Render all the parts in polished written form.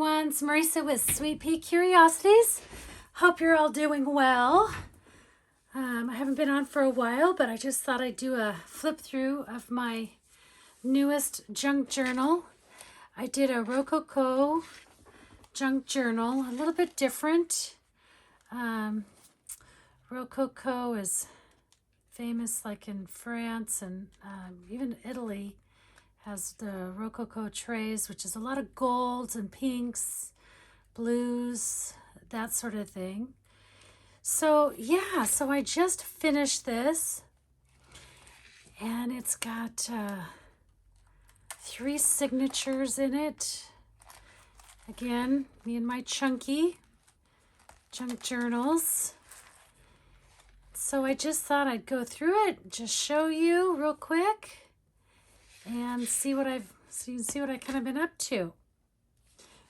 everyone, it's Marisa with Sweet Pea Curiosities. Hope you're all doing well. I haven't been on for a while, but I just thought I'd do a flip through of my newest junk journal. I did a Rococo junk journal, a little bit different. Rococo is famous like in France and even Italy. Has the Rococo trays, which is a lot of golds and pinks, blues, that sort of thing. So yeah, so I just finished this, and it's got 3 signatures in it. Again, me and my chunky junk journals. So I just thought I'd go through it, just show you real quick, and see what so you can see what I kind of been up to.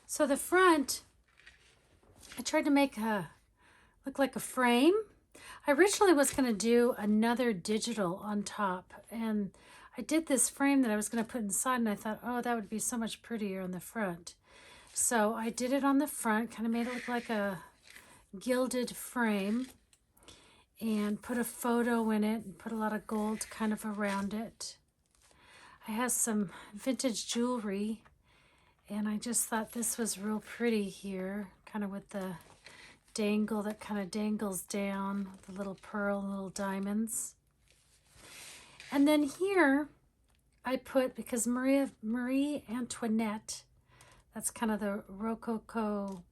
So the front, I tried to make look like a frame. I originally was going to do another digital on top, and I did this frame that I was going to put inside, and I thought, oh, that would be so much prettier on the front. So I did it on the front, kind of made it look like a gilded frame, and put a photo in it, and put a lot of gold kind of around it. I have some vintage jewelry, and I just thought this was real pretty here, kind of with the dangle that kind of dangles down, the little pearl, little diamonds. And then here I put, because Marie Antoinette, that's kind of the Rococo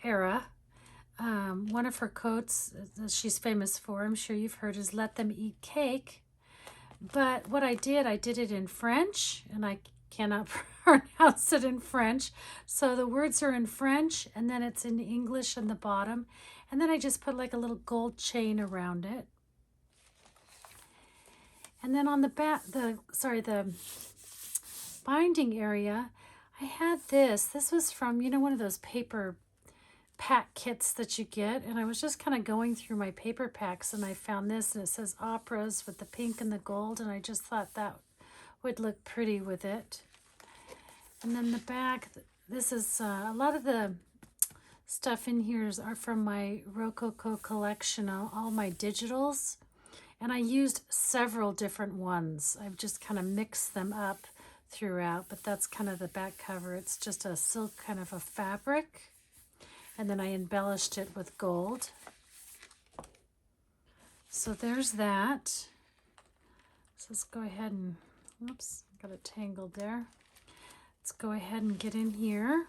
era, one of her quotes that she's famous for, I'm sure you've heard, is "Let them eat cake." But what I did it in French, and I cannot pronounce it in French. So the words are in French, and then it's in English in the bottom. And then I just put like a little gold chain around it. And then on the back, the binding area, I had this. This was from, one of those paper pack kits that you get, and I was just kind of going through my paper packs, and I found this, and it says operas with the pink and the gold, and I just thought that would look pretty with it. And then the back, this is a lot of the stuff in here are from my Rococo collection, all my digitals, and I used several different ones. I've just kind of mixed them up throughout, but that's kind of the back cover. It's just a silk kind of a fabric. And then I embellished it with gold. So there's that. So let's go ahead and, oops, got it tangled there. Let's go ahead and get in here.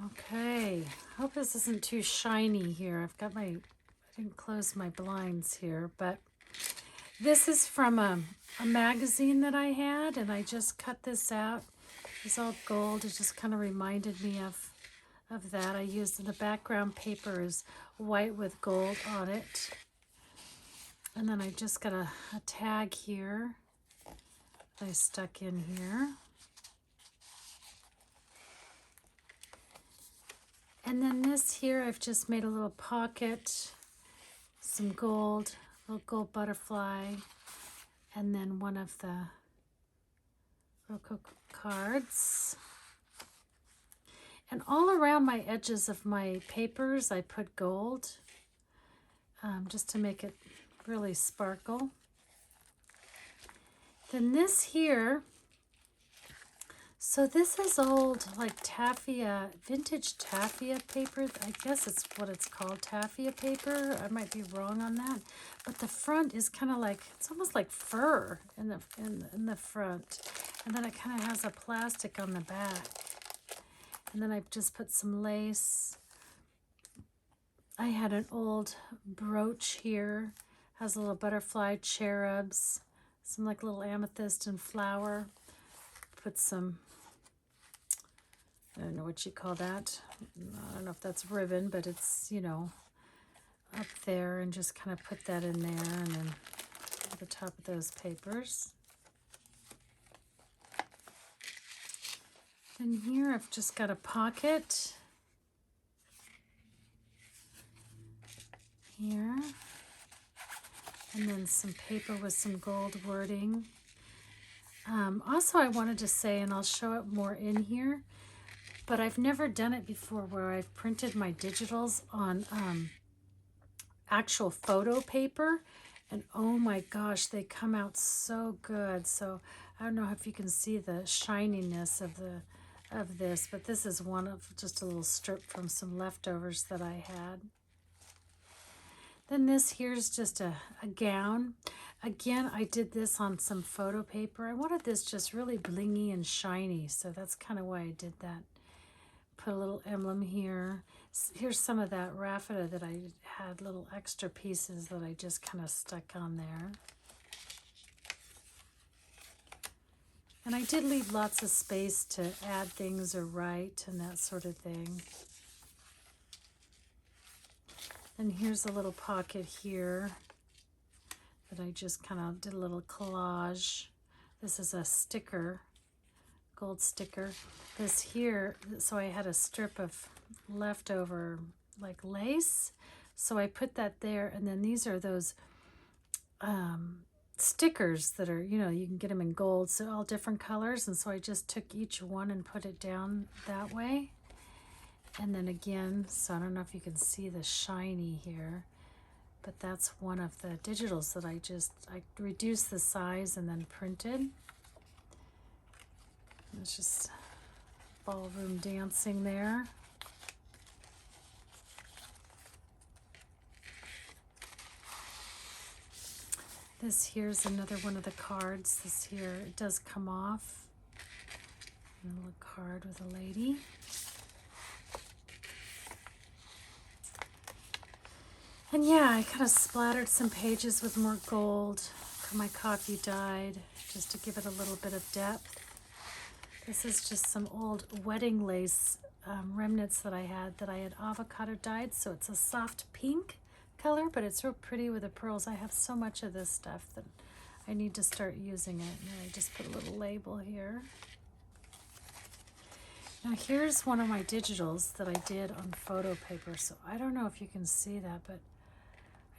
Okay, hope this isn't too shiny here. I didn't close my blinds here, but this is from a magazine that I had, and I just cut this out. It's all gold. It just kind of reminded me of that. I used the background paper is white with gold on it. And then I just got a tag here that I stuck in here. And then this here, I've just made a little pocket, some gold, a little gold butterfly, and then one of the Rococo cards. And all around my edges of my papers, I put gold, just to make it really sparkle. Then this here, so this is old, like taffia, vintage taffia paper. I guess it's what it's called, taffia paper. I might be wrong on that. But the front is kind of like, it's almost like fur in the front. And then it kind of has a plastic on the back. And then I've just put some lace. I had an old brooch here. Has a little butterfly, cherubs, some like little amethyst and flower. Put some, I don't know what you call that. I don't know if that's ribbon, but it's, up there, and just kind of put that in there, and then at the top of those papers. Then here I've just got a pocket here, and then some paper with some gold wording. Also, I wanted to say, and I'll show it more in here, but I've never done it before where I've printed my digitals on actual photo paper, and oh my gosh, they come out so good. So I don't know if you can see the shininess of this, but this is one of just a little strip from some leftovers that I had. Then this here's just a gown. Again, I did this on some photo paper. I wanted this just really blingy and shiny, so that's kind of why I did that. Put a little emblem here. Here's some of that raffia that I had, little extra pieces that I just kind of stuck on there. And I did leave lots of space to add things or write and that sort of thing. And here's a little pocket here that I just kind of did a little collage. This is a sticker, gold sticker. This here, so I had a strip of leftover like lace, so I put that there. And then these are those stickers that are, you know, you can get them in gold, so all different colors. And so I just took each one and put it down that way. And then again, so I don't know if you can see the shiny here, but that's one of the digitals that I reduced the size and then printed. It's just ballroom dancing there. This here's another one of the cards. This here, it does come off. A little card with a lady. And yeah, I kind of splattered some pages with more gold. My coffee dyed, just to give it a little bit of depth. This is just some old wedding lace remnants that I had avocado dyed, so it's a soft pink color, but it's real pretty with the pearls. I have so much of this stuff that I need to start using it. And I just put a little label here. Now here's one of my digitals that I did on photo paper, so I don't know if you can see that, but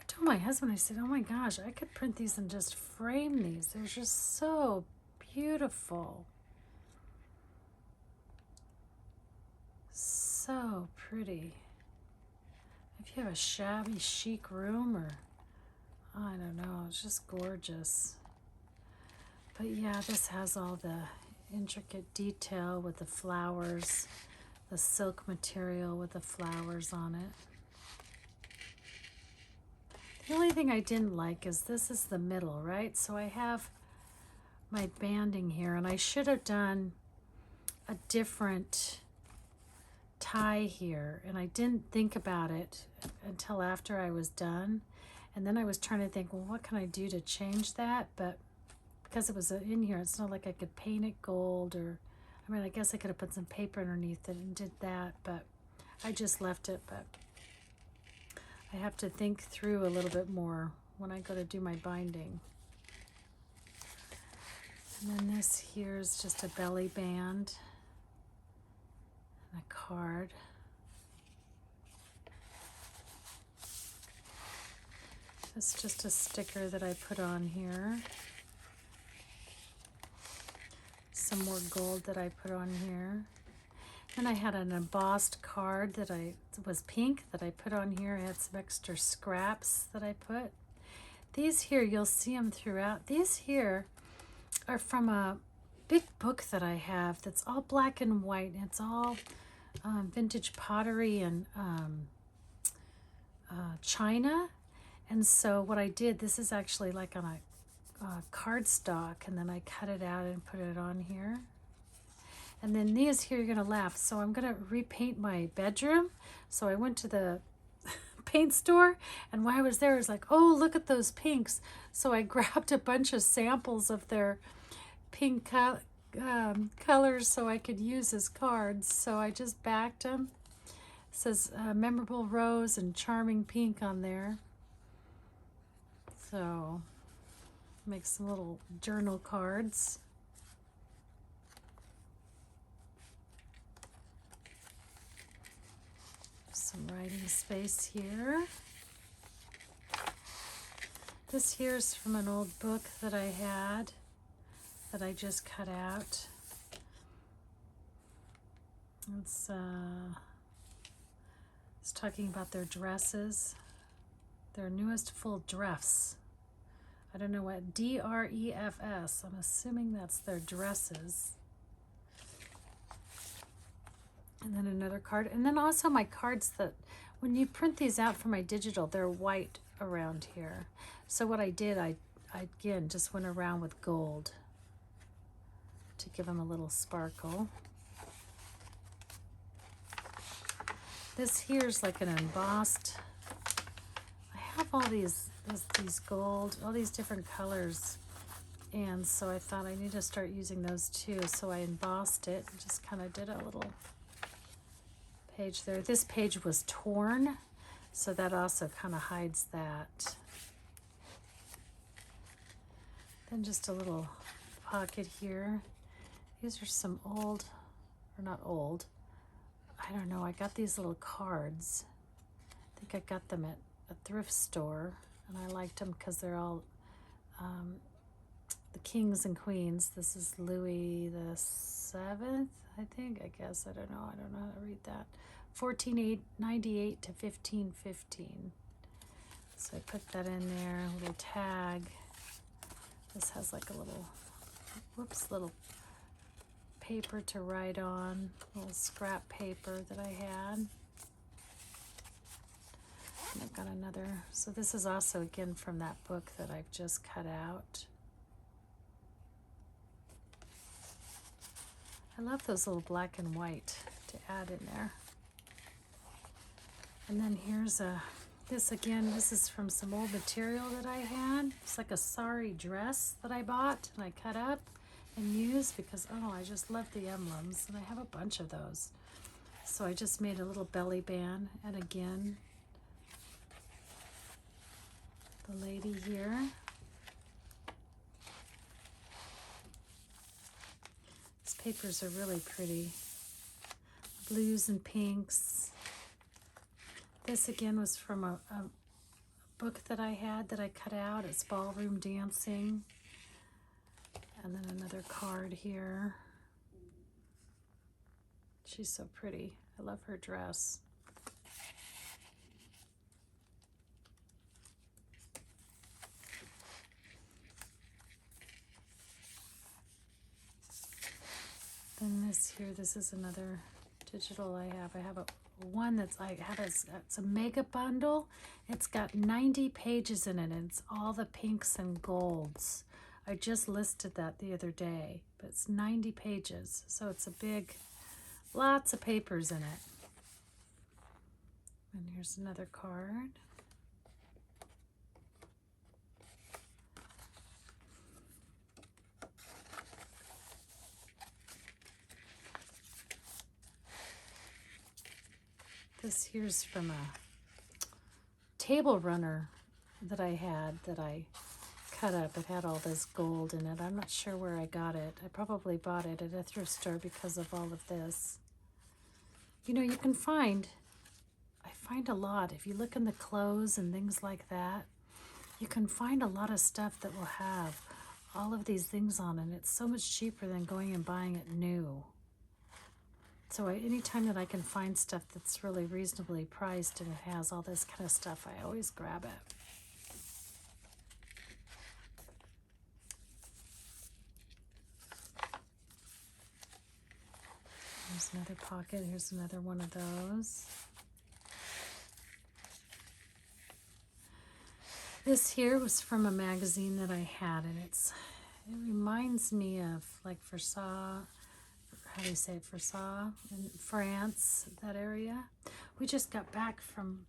I told my husband, I said, oh my gosh, I could print these and just frame these. They're just so beautiful. So pretty. If you have a shabby chic room, or I don't know, it's just gorgeous. But yeah, this has all the intricate detail with the flowers, the silk material with the flowers on it. The only thing I didn't like is this is the middle, right? So I have my banding here, and I should have done a different tie here, and I didn't think about it until after I was done. And then I was trying to think, well, what can I do to change that? But because it was in here, it's not like I could paint it gold, or I mean, I guess I could have put some paper underneath it and did that, but I just left it. But I have to think through a little bit more when I go to do my binding. And then this here is just a belly band and a card. It's just a sticker that I put on here. Some more gold that I put on here. Then I had an embossed card that was pink that I put on here. I had some extra scraps that I put. These here, you'll see them throughout. These here are from a big book that I have that's all black and white. And it's all vintage pottery and china. And so what I did, this is actually like on a cardstock, and then I cut it out and put it on here. And then these here, you're gonna laugh. So I'm gonna repaint my bedroom. So I went to the paint store, and while I was there, I was like, oh, look at those pinks. So I grabbed a bunch of samples of their pink colors so I could use as cards. So I just backed them. It says memorable rose and charming pink on there. So make some little journal cards. Some writing space here. This here is from an old book that I had. that I just cut out. It's talking about their dresses, their newest full dress. I don't know what DREFS. I'm assuming that's their dresses. And then another card. And then also my cards that, when you print these out for my digital, they're white around here. So what I did, I again just went around with gold to give them a little sparkle. This here's like an embossed. I have all these gold, all these different colors, and so I thought I need to start using those too. So I embossed it and just kind of did a little page there. This page was torn, so that also kind of hides that. Then just a little pocket here. These are some old, or not old, I don't know, I got these little cards. I think I got them at a thrift store, and I liked them because they're all the kings and queens. This is Louis the VII, I think, I guess. I don't know how to read that. 1498 to 1515. So I put that in there, a little tag. This has like a little, little paper to write on, little scrap paper that I had. And I've got another, so this is also again from that book that I've just cut out. I love those little black and white to add in there. And then here's this again, this is from some old material that I had. It's like a sari dress that I bought and I cut up and used because, oh, I just love the emblems, and I have a bunch of those. So I just made a little belly band, and again, the lady here. These papers are really pretty. Blues and pinks. This again was from a book that I had that I cut out. It's ballroom dancing. And then another card here. She's so pretty. I love her dress. Then this here, this is another digital I have. I have one that's it's a mega bundle. It's got 90 pages in it, and it's all the pinks and golds. I just listed that the other day, but it's 90 pages, so it's a big, lots of papers in it. And here's another card. This here's from a table runner that I had that I cut up. It had all this gold in it. I'm not sure where I got it. I probably bought it at a thrift store because of all of this. You know, you can find, I find a lot. If you look in the clothes and things like that, you can find a lot of stuff that will have all of these things on it. And it's so much cheaper than going and buying it new. So anytime that I can find stuff that's really reasonably priced and it has all this kind of stuff, I always grab it. Here's another pocket. Here's another one of those. This here was from a magazine that I had, and it reminds me of like Versailles. How do you say it? Versailles in France, that area. We just got back from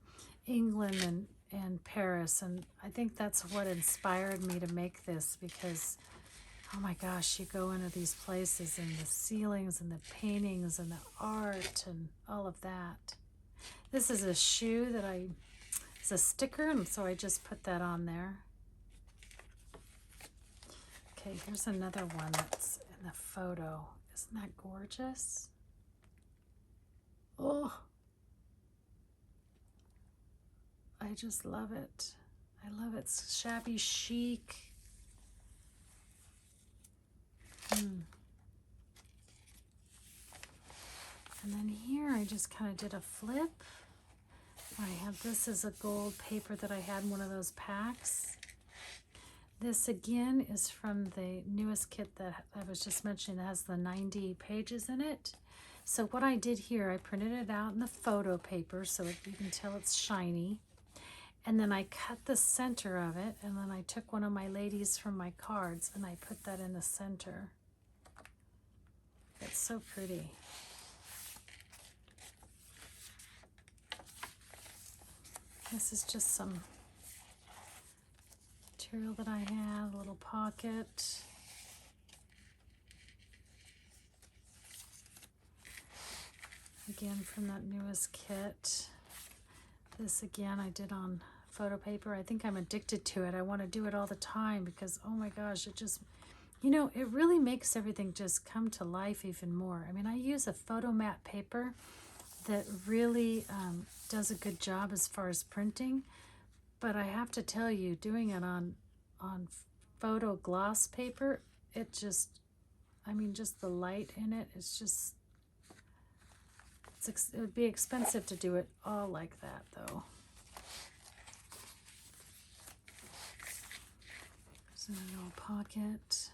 England and Paris, and I think that's what inspired me to make this, because oh my gosh, you go into these places and the ceilings and the paintings and the art and all of that. This is a shoe that it's a sticker, and so I just put that on there. Okay, here's another one that's in the photo. Isn't that gorgeous? Oh, I just love it. I love it. It's shabby chic. And then here I just kind of did a flip. I have this as a gold paper that I had in one of those packs. This again is from the newest kit that I was just mentioning that has the 90 pages in it. So what I did here, I printed it out in the photo paper so that you can tell it's shiny. And then I cut the center of it, and then I took one of my ladies from my cards and I put that in the center. It's so pretty. This is just some material that I have, a little pocket. Again, from that newest kit. This again I did on photo paper. I think I'm addicted to it. I want to do it all the time because, oh my gosh, it just, you know, it really makes everything just come to life even more. I mean, I use a photo matte paper that really does a good job as far as printing, but I have to tell you, doing it on photo gloss paper, it just, I mean, just the light in it, it's just, it would be expensive to do it all like that though. There's a little pocket.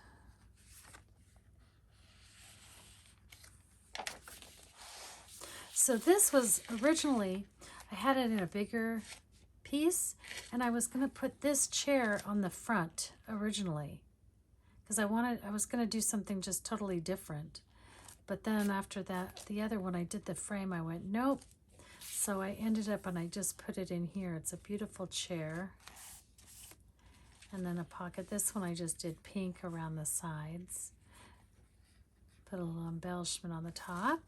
So this was originally, I had it in a bigger piece, and I was going to put this chair on the front originally because I was going to do something just totally different. But then after that, the other one, I did the frame, I went, nope. So I ended up, and I just put it in here. It's a beautiful chair. And then a pocket. This one I just did pink around the sides. Put a little embellishment on the top.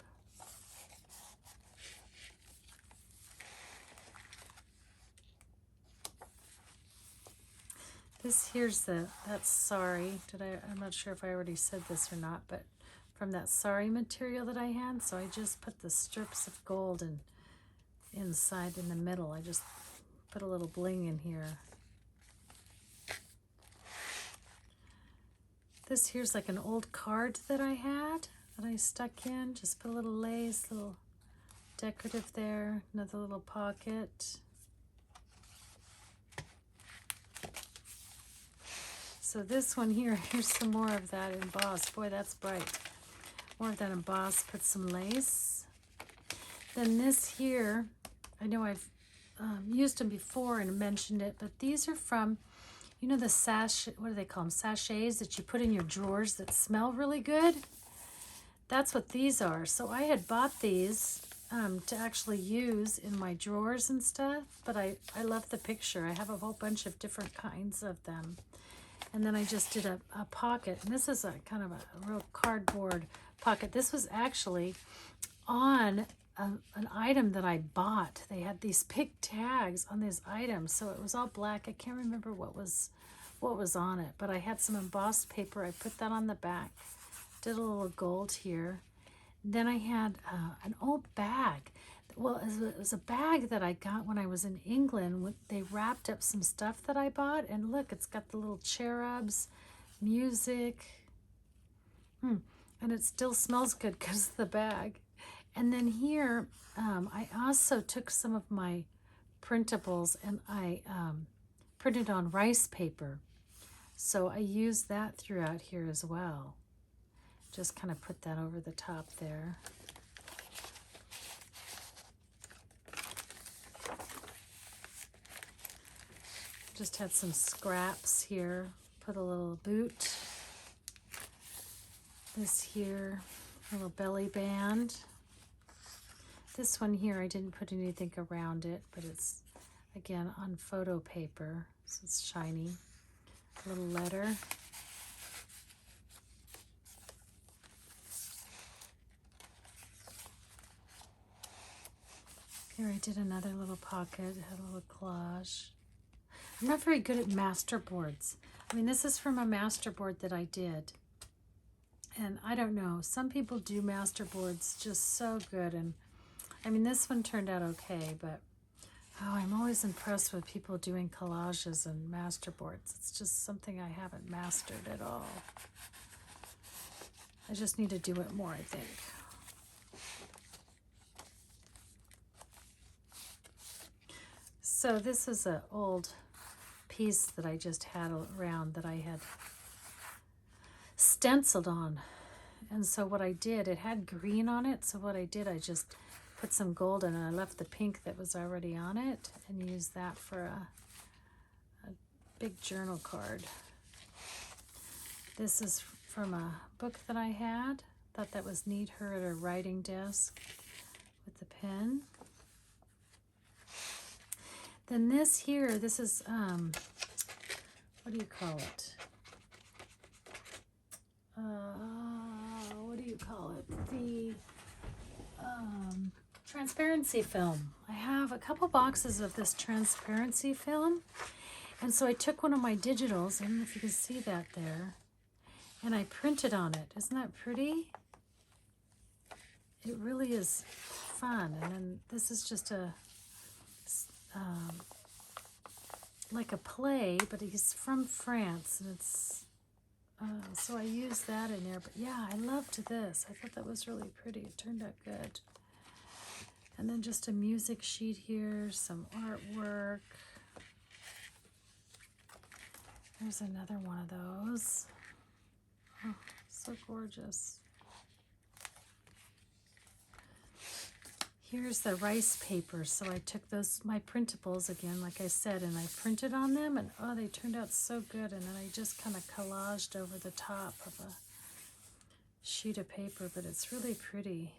This here's that's sari. I'm not sure if I already said this or not, but from that sari material that I had. So I just put the strips of gold inside in the middle. I just put a little bling in here. This here's like an old card that I had that I stuck in. Just put a little lace, little decorative there, another little pocket. So this one here, here's some more of that embossed. Boy, that's bright. More of that embossed, put some lace. Then this here, I know I've used them before and mentioned it, but these are from, you know, the sachet, what do they call them? Sachets that you put in your drawers that smell really good. That's what these are. So I had bought these to actually use in my drawers and stuff, but I love the picture. I have a whole bunch of different kinds of them. And then I just did a pocket, and this is a kind of a real cardboard pocket. This was actually on an item that I bought. They had these big tags on these items, so it was all black. I can't remember what was on it, but I had some embossed paper. I put that on the back, did a little gold here. Then I had an old bag. Well, it was a bag that I got when I was in England. They wrapped up some stuff that I bought, and look, it's got the little cherubs, music, and it still smells good because of the bag. And then here, I also took some of my printables and I printed on rice paper. So I used that throughout here as well. Just kind of put that over the top there. Just had some scraps here. Put a little boot. This here, a little belly band. This one here, I didn't put anything around it, but it's, again, on photo paper, so it's shiny. A little letter. Here I did another little pocket, had a little collage. I'm not very good at masterboards. I mean, this is from a masterboard that I did. And I don't know, some people do masterboards just so good. And I mean, this one turned out okay, but oh, I'm always impressed with people doing collages and masterboards. It's just something I haven't mastered at all. I just need to do it more, I think. So this is an old piece that I just had around that I had stenciled on. And so what I did, it had green on it. So what I did, I just put some gold in and I left the pink that was already on it and used that for a big journal card. This is from a book that I had. Thought that was neat, her at her writing desk with the pen. Then this here, this is, what do you call it? What do you call it? The transparency film. I have a couple boxes of this transparency film. And so I took one of my digitals, I don't know if you can see that there, and I printed on it. Isn't that pretty? It really is fun. And then this is just a, like a play, but he's from France, and it's, so I used that in there. But yeah, I loved this. I thought that was really pretty. It turned out good. And then just a music sheet here, some artwork. There's another one of those. Oh, so gorgeous. Here's the rice paper. So I took those, my printables again, like I said, and I printed on them, and oh, they turned out so good. And then I just kind of collaged over the top of a sheet of paper, but it's really pretty.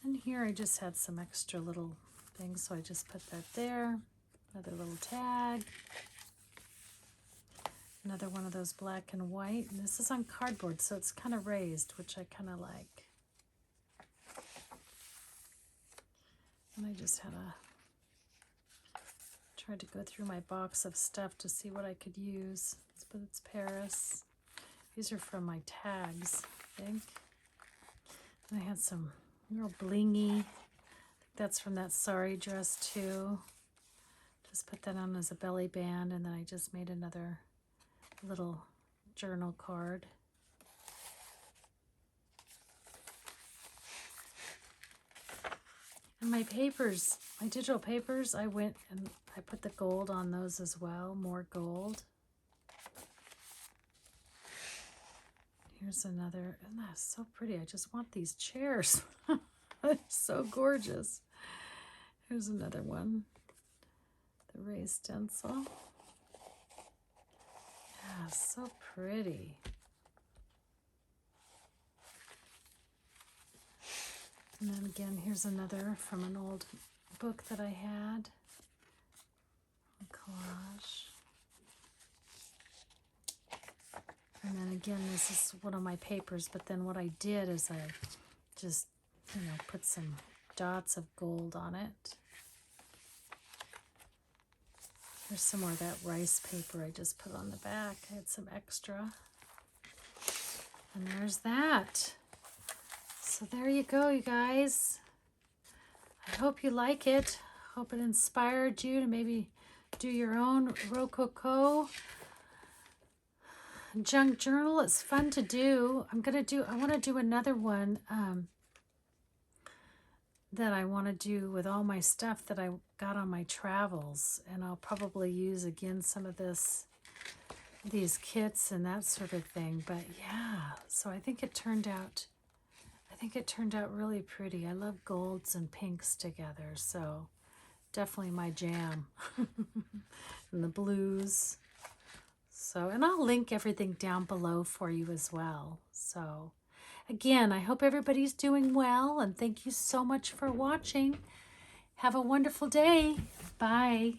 And here I just had some extra little things, so I just put that there. Another little tag. Another one of those black and white. And this is on cardboard, so it's kind of raised, which I kind of like. And I just had tried to go through my box of stuff to see what I could use. But it's Paris. These are from my tags, I think. And I had some real blingy. I think that's from that sari dress too. Just put that on as a belly band, and then I just made another little journal card. And my papers, my digital papers, I went and I put the gold on those as well, more gold. Here's another, and that's so pretty. I just want these chairs. They're so gorgeous. Here's another one, the raised stencil. Yeah, so pretty. And then again, here's another from an old book that I had. A collage. And then again, this is one of my papers, but then what I did is I just, put some dots of gold on it. There's some more of that rice paper I just put on the back. I had some extra. And there's that. So there you go, you guys. I hope you like it. Hope it inspired you to maybe do your own Rococo junk journal. It's fun to do. I want to do another one that I want to do with all my stuff that I got on my travels. And I'll probably use again some of these kits and that sort of thing. But yeah, so I think it turned out really pretty. I love golds and pinks together, so definitely my jam. And the blues. So, and I'll link everything down below for you as well. So, again, I hope everybody's doing well, and thank you so much for watching. Have a wonderful day. Bye.